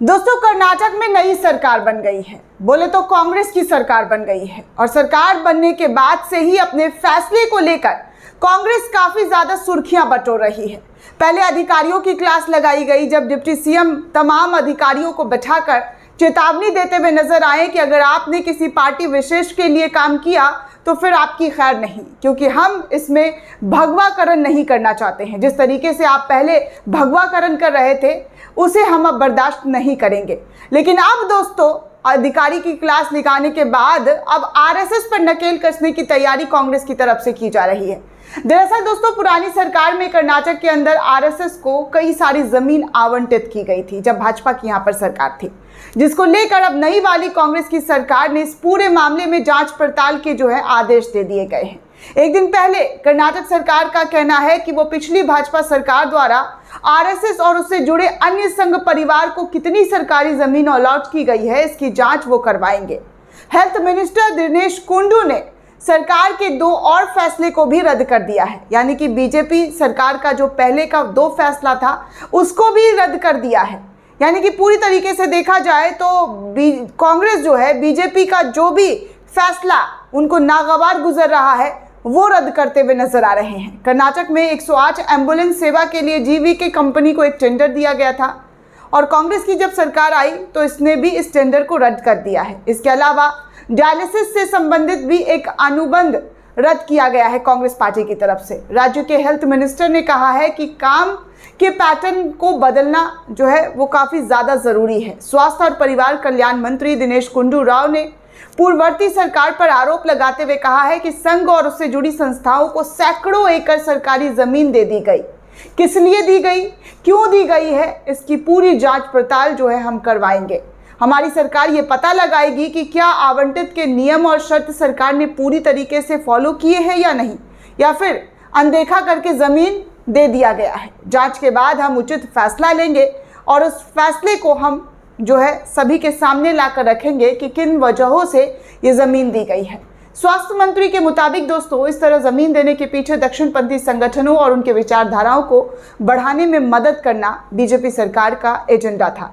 दोस्तों, कर्नाटक में नई सरकार बन गई है। बोले तो कांग्रेस की सरकार बन गई है और सरकार बनने के बाद से ही अपने फैसले को लेकर कांग्रेस काफी ज्यादा सुर्खियां बटोर रही है। पहले अधिकारियों की क्लास लगाई गई जब डिप्टी सीएम तमाम अधिकारियों को बैठाकर चेतावनी देते हुए नजर आए कि अगर आपने किसी पार्टी विशेष के लिए काम किया तो फिर आपकी खैर नहीं, क्योंकि हम इसमें भगवाकरण नहीं करना चाहते हैं। जिस तरीके से आप पहले भगवाकरण कर रहे थे उसे हम अब बर्दाश्त नहीं करेंगे। लेकिन अब दोस्तों, अधिकारी की क्लास निकालने के बाद अब आरएसएस पर नकेल कसने की तैयारी कांग्रेस की तरफ से की जा रही है। दरअसल दोस्तों, पुरानी सरकार में कर्नाटक के अंदर आरएसएस को कई सारी जमीन आवंटित की गई थी जब भाजपा की यहां पर सरकार थी, जिसको लेकर अब नई वाली कांग्रेस की सरकार ने इस पूरे मामले में जांच पड़ताल के आदेश दे दिए गए हैं। एक दिन पहले कर्नाटक सरकार का कहना है कि वो पिछली भाजपा सरकार द्वारा आरएसएस और उससे जुड़े अन्य संघ परिवार को कितनी सरकारी जमीन अलॉट की गई है, इसकी जांच वो करवाएंगे। हेल्थ मिनिस्टर दिनेश कुंडू ने सरकार के 2 और फैसले को भी रद्द कर दिया है, यानी कि बीजेपी सरकार का जो पहले का 2 फैसला था उसको भी रद्द कर दिया है। यानी कि पूरी तरीके से देखा जाए तो कांग्रेस बीजेपी का जो भी फैसला उनको नागवार गुजर रहा है वो रद्द करते हुए नजर आ रहे हैं। कर्नाटक में 108 एम्बुलेंस सेवा के लिए जीवीके कंपनी को एक टेंडर दिया गया था और कांग्रेस की जब सरकार आई तो इसने भी इस टेंडर को रद्द कर दिया है। इसके अलावा डायलिसिस से संबंधित भी एक अनुबंध रद्द किया गया है कांग्रेस पार्टी की तरफ से। राज्य के हेल्थ मिनिस्टर ने कहा है कि काम के पैटर्न को बदलना वो काफी ज्यादा जरूरी है। स्वास्थ्य और परिवार कल्याण मंत्री दिनेश गुंडू राव ने पूर्ववर्ती सरकार पर आरोप लगाते हुए कहा है कि संघ और उससे जुड़ी संस्थाओं को सैकड़ों एकड़ सरकारी जमीन दे दी गई। किस लिए दी गई, क्यों दी गई है, इसकी पूरी जांच पड़ताल हम करवाएंगे। हमारी सरकार ये पता लगाएगी कि क्या आवंटित के नियम और शर्त सरकार ने पूरी तरीके से फॉलो किए हैं या नहीं, या फिर अनदेखा करके जमीन दे दिया गया है। जांच के बाद हम उचित फैसला लेंगे और उस फैसले को हम सभी के सामने लाकर रखेंगे कि किन वजहों से ये जमीन दी गई है। स्वास्थ्य मंत्री के मुताबिक दोस्तों, इस तरह जमीन देने के पीछे दक्षिणपंथी संगठनों और उनके विचारधाराओं को बढ़ाने में मदद करना बीजेपी सरकार का एजेंडा था।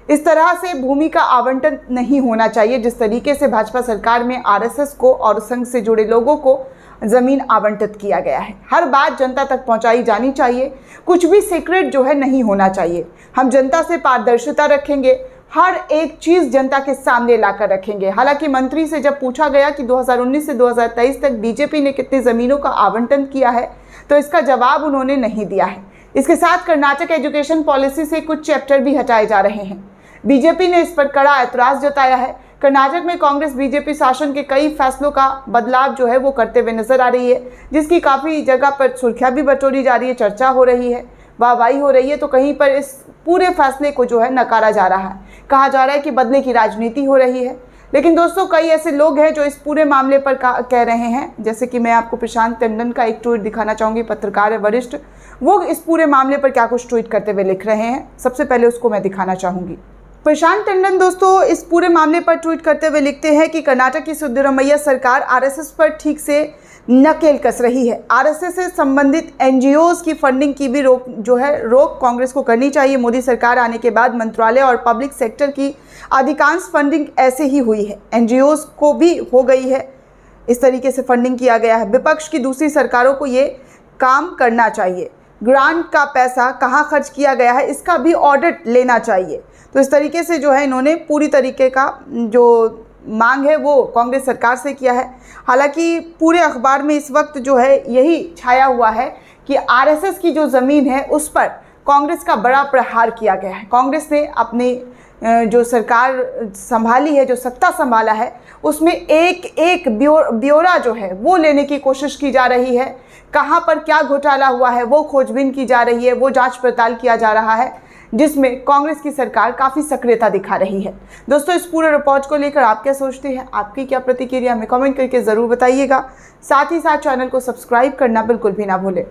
इस तरह से भूमि का आवंटन नहीं होना चाहिए जिस तरीके से भाजपा सरकार में आरएसएस को और संघ से जुड़े लोगों को जमीन आवंटित किया गया है। हर बात जनता तक पहुंचाई जानी चाहिए, कुछ भी सीक्रेट नहीं होना चाहिए। हम जनता से पारदर्शिता रखेंगे, हर एक चीज जनता के सामने लाकर रखेंगे। हालांकि मंत्री से जब पूछा गया कि 2019 से 2023 तक बीजेपी ने कितनी जमीनों का आवंटन किया है तो इसका जवाब उन्होंने नहीं दिया है। इसके साथ कर्नाटक एजुकेशन पॉलिसी से कुछ चैप्टर भी हटाए जा रहे हैं। बीजेपी ने इस पर कड़ा ऐतराज जताया है। कर्नाटक में कांग्रेस बीजेपी शासन के कई फैसलों का बदलाव वो करते हुए नजर आ रही है, जिसकी काफ़ी जगह पर सुर्खियां भी बटोरी जा रही है, चर्चा हो रही है, वाहवाही हो रही है। तो कहीं पर इस पूरे फैसले को नकारा जा रहा है, कहा जा रहा है कि बदले की राजनीति हो रही है। लेकिन दोस्तों, कई ऐसे लोग हैं जो इस पूरे मामले पर कह रहे हैं, जैसे कि मैं आपको प्रशांत टंडन का एक ट्वीट दिखाना चाहूँगी। पत्रकार है वरिष्ठ, वो इस पूरे मामले पर क्या कुछ ट्वीट करते हुए लिख रहे हैं, सबसे पहले उसको मैं दिखाना चाहूँगी। प्रशांत टंडन दोस्तों इस पूरे मामले पर ट्वीट करते हुए लिखते हैं कि कर्नाटक की सिद्धरामैया सरकार आरएसएस पर ठीक से नकेल कस रही है। आरएसएस से संबंधित एनजीओज की फंडिंग की भी रोक कांग्रेस को करनी चाहिए। मोदी सरकार आने के बाद मंत्रालय और पब्लिक सेक्टर की अधिकांश फंडिंग ऐसे ही हुई है, एनजीओज को भी हो गई है, इस तरीके से फंडिंग किया गया है। विपक्ष की दूसरी सरकारों को ये काम करना चाहिए। ग्रांट का पैसा कहाँ खर्च किया गया है इसका भी ऑडिट लेना चाहिए। तो इस तरीके से इन्होंने पूरी तरीके का जो मांग है वो कांग्रेस सरकार से किया है। हालांकि पूरे अखबार में इस वक्त यही छाया हुआ है कि आरएसएस की जो ज़मीन है उस पर कांग्रेस का बड़ा प्रहार किया गया है। कांग्रेस ने अपनी जो सरकार संभाली है, जो सत्ता संभाला है, उसमें एक ब्यौरा वो लेने की कोशिश की जा रही है। कहाँ पर क्या घोटाला हुआ है वो खोजबीन की जा रही है, वो जांच पड़ताल किया जा रहा है, जिसमें कांग्रेस की सरकार काफ़ी सक्रियता दिखा रही है। दोस्तों, इस पूरे रिपोर्ट को लेकर आप क्या सोचते हैं, आपकी क्या प्रतिक्रिया हमें कमेंट करके ज़रूर बताइएगा। साथ ही साथ चैनल को सब्सक्राइब करना बिल्कुल भी ना भूलें।